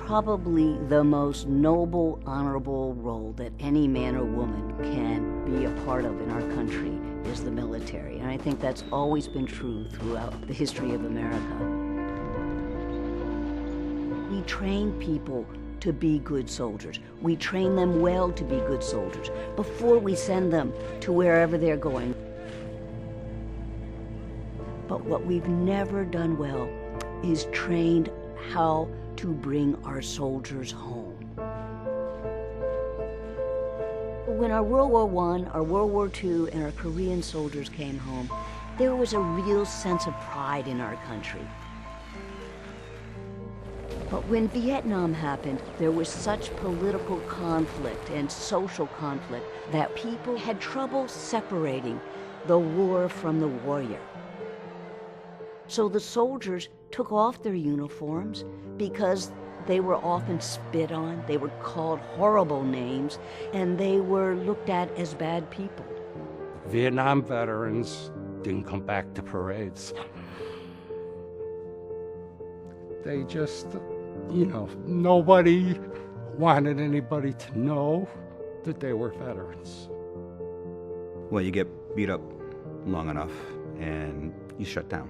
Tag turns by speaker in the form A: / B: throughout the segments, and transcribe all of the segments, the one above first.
A: Probably the most noble, honorable role that any man or woman can be a part of in our country is the military. And I think that's always been true throughout the history of America. We train people to be good soldiers. We train them well to be good soldiers before we send them to wherever they're going. But what we've never done well is trained how to bring our soldiers home. When our World War I, our World War II, and our Korean soldiers came home, there was a real sense of pride in our country. But when Vietnam happened, there was such political conflict and social conflict that people had trouble separating the war from the warrior. So the soldiers took off their uniforms because they were often spit on, they were called horrible names, and they were looked at as bad people.
B: Vietnam veterans didn't come back to parades. They just, nobody wanted anybody to know that they were veterans.
C: Well, you get beat up long enough and you shut down.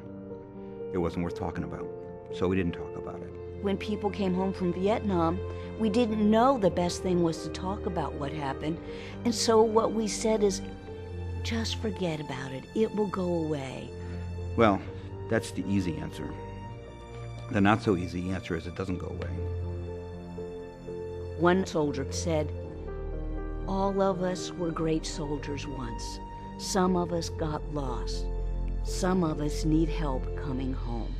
C: It wasn't worth talking about, so we didn't talk about it.
A: When people came home from Vietnam, we didn't know the best thing was to talk about what happened. And so what we said is, just forget about it. It will go away.
C: Well, that's the easy answer. The not so easy answer is it doesn't go away.
A: One soldier said, all of us were great soldiers once. Some of us got lost. Some of us need help coming home.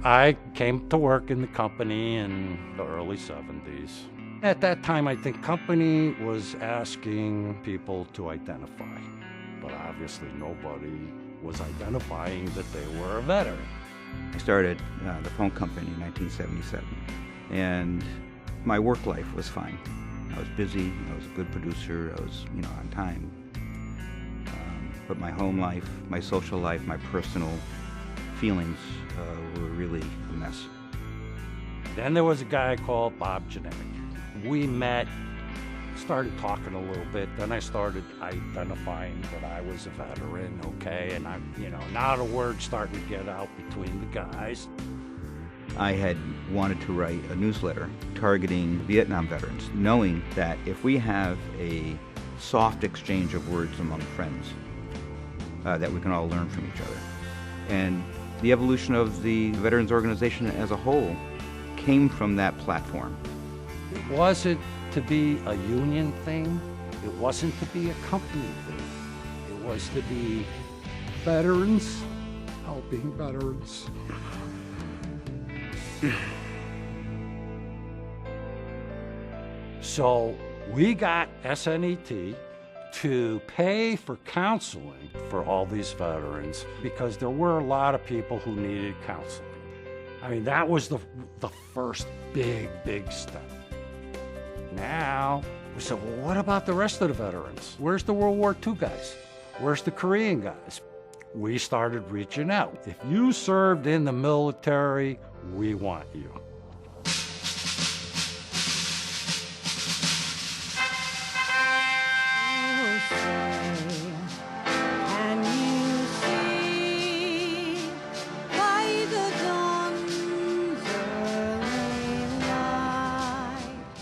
B: I came to work in the company in the early 70s. At that time, I think company was asking people to identify, but obviously nobody was identifying that they were a veteran.
C: I started the phone company in 1977, and my work life was fine. I was busy, I was a good producer, I was, on time. But my home life, my social life, my personal feelings were really a mess.
B: Then there was a guy called Bob Genetic. We met, started talking a little bit, then I started identifying that I was a veteran, okay, and now the word's starting to get out between the guys.
C: I had wanted to write a newsletter targeting Vietnam veterans, knowing that if we have a soft exchange of words among friends, that we can all learn from each other. And the evolution of the Veterans Organization as a whole came from that platform.
B: It wasn't to be a union thing. It wasn't to be a company thing. It was to be veterans helping veterans. So we got SNET to pay for counseling for all these veterans because there were a lot of people who needed counseling. I mean, that was the first big step. Now, we said, well, what about the rest of the veterans? Where's the World War II guys? Where's the Korean guys? We started reaching out. If you served in the military, we want you.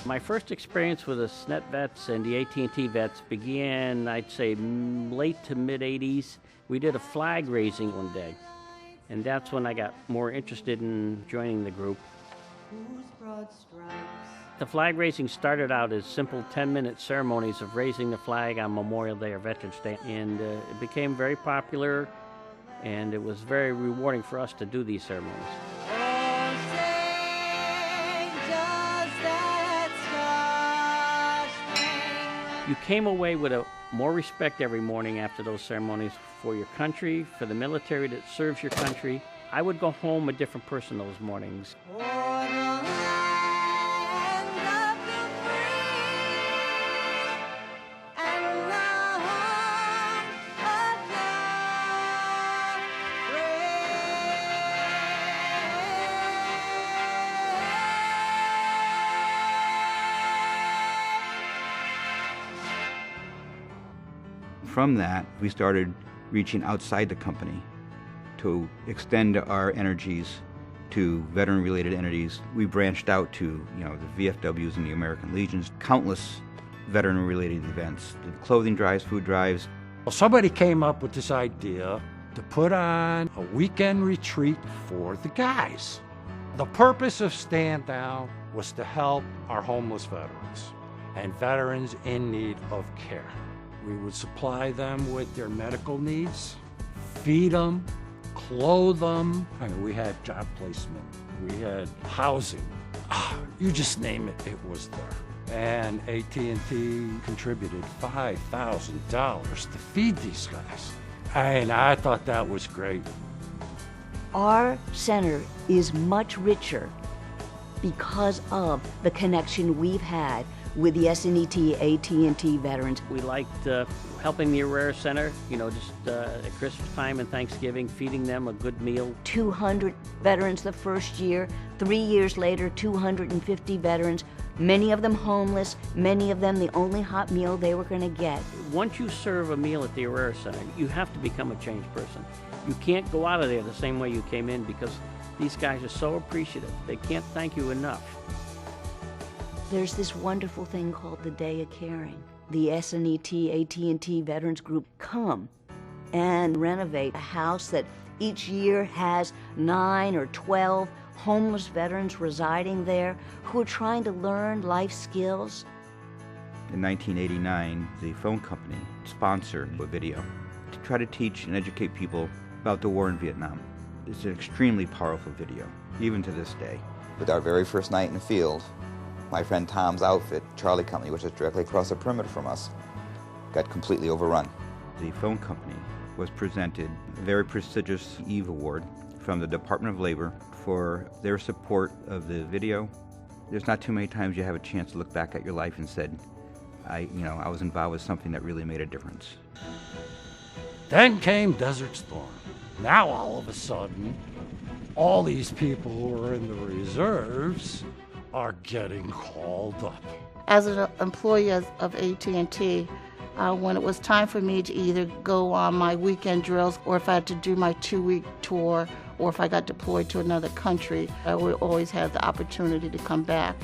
D: My first experience with the SNET vets and the AT&T vets began, I'd say, late to mid-'80s. We did a flag raising one day, and that's when I got more interested in joining the group. The flag raising started out as simple 10-minute ceremonies of raising the flag on Memorial Day or Veterans Day, and it became very popular, and it was very rewarding for us to do these ceremonies. You came away with more respect every morning after those ceremonies for your country, for the military that serves your country. I would go home a different person those mornings.
C: from that, we started reaching outside the company to extend our energies to veteran-related entities. We branched out to, the VFWs and the American Legions, countless veteran-related events, the clothing drives, food drives.
B: Well, somebody came up with this idea to put on a weekend retreat for the guys. The purpose of Stand Down was to help our homeless veterans and veterans in need of care. We would supply them with their medical needs, feed them, clothe them. I mean, we had job placement, we had housing. You just name it, it was there. And AT&T contributed $5,000 to feed these guys. And I thought that was great.
A: Our center is much richer because of the connection we've had with the SNET, AT&T veterans.
D: We liked helping the Herrera Center, just at Christmas time and Thanksgiving, feeding them a good meal.
A: 200 veterans the first year, 3 years later, 250 veterans, many of them homeless, many of them the only hot meal they were going to get.
D: Once you serve a meal at the Herrera Center, you have to become a changed person. You can't go out of there the same way you came in because these guys are so appreciative. They can't thank you enough.
A: There's this wonderful thing called the Day of Caring. The SNET, AT&T Veterans Group come and renovate a house that each year has 9 or 12 homeless veterans residing there who are trying to learn life skills.
C: In 1989, the phone company sponsored a video to try to teach and educate people about the war in Vietnam. It's an extremely powerful video, even to this day.
E: With our very first night in the field, my friend Tom's outfit, Charlie Company, which is directly across the perimeter from us, got completely overrun.
C: The phone company was presented a very prestigious EVE Award from the Department of Labor for their support of the video. There's not too many times you have a chance to look back at your life and said, I was involved with something that really made a difference.
B: Then came Desert Storm. Now all of a sudden, all these people who were in the reserves are getting called up.
F: As an employee of AT&T, when it was time for me to either go on my weekend drills or if I had to do my 2-week tour or if I got deployed to another country, I would always have the opportunity to come back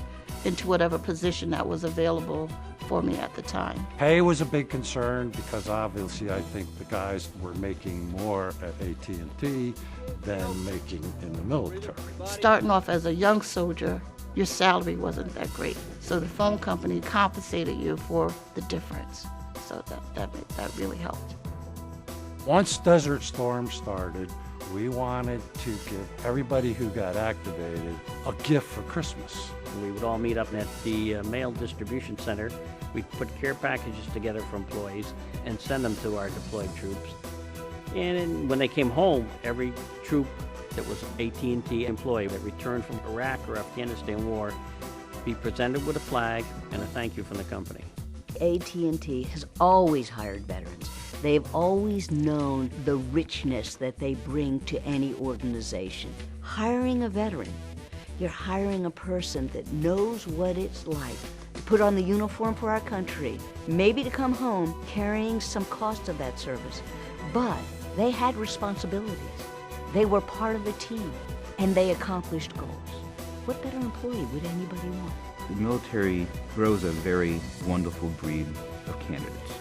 F: into whatever position that was available for me at the time.
B: Pay was a big concern because obviously I think the guys were making more at AT&T than making in the military.
F: Starting off as a young soldier, your salary wasn't that great. So the phone company compensated you for the difference. So that really helped.
B: Once Desert Storm started, we wanted to give everybody who got activated a gift for Christmas.
D: We would all meet up at the mail distribution center. We'd put care packages together for employees and send them to our deployed troops. And when they came home, every troop that was an AT&T employee that returned from Iraq or Afghanistan war be presented with a flag and a thank you from the company.
A: AT&T has always hired veterans. They've always known the richness that they bring to any organization. Hiring a veteran, you're hiring a person that knows what it's like to put on the uniform for our country, maybe to come home carrying some cost of that service, but they had responsibilities. They were part of the team, and they accomplished goals. What better employee would anybody want?
C: The military grows a very wonderful breed of candidates.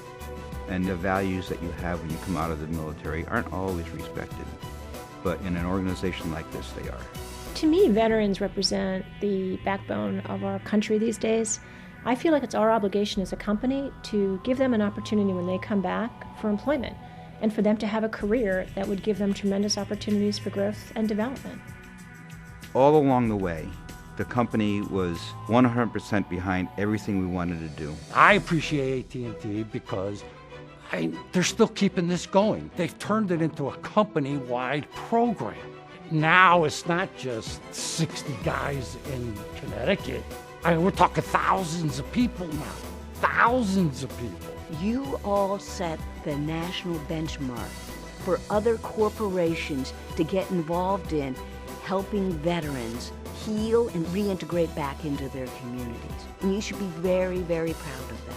C: And the values that you have when you come out of the military aren't always respected. But in an organization like this, they are.
G: To me, veterans represent the backbone of our country these days. I feel like it's our obligation as a company to give them an opportunity when they come back for employment and for them to have a career that would give them tremendous opportunities for growth and development.
C: All along the way, the company was 100% behind everything we wanted to do.
B: I appreciate AT&T because they're still keeping this going. They've turned it into a company-wide program. Now it's not just 60 guys in Connecticut. We're talking thousands of people now. Thousands of people.
A: You all set the national benchmark for other corporations to get involved in helping veterans heal and reintegrate back into their communities. And you should be very, very proud of that.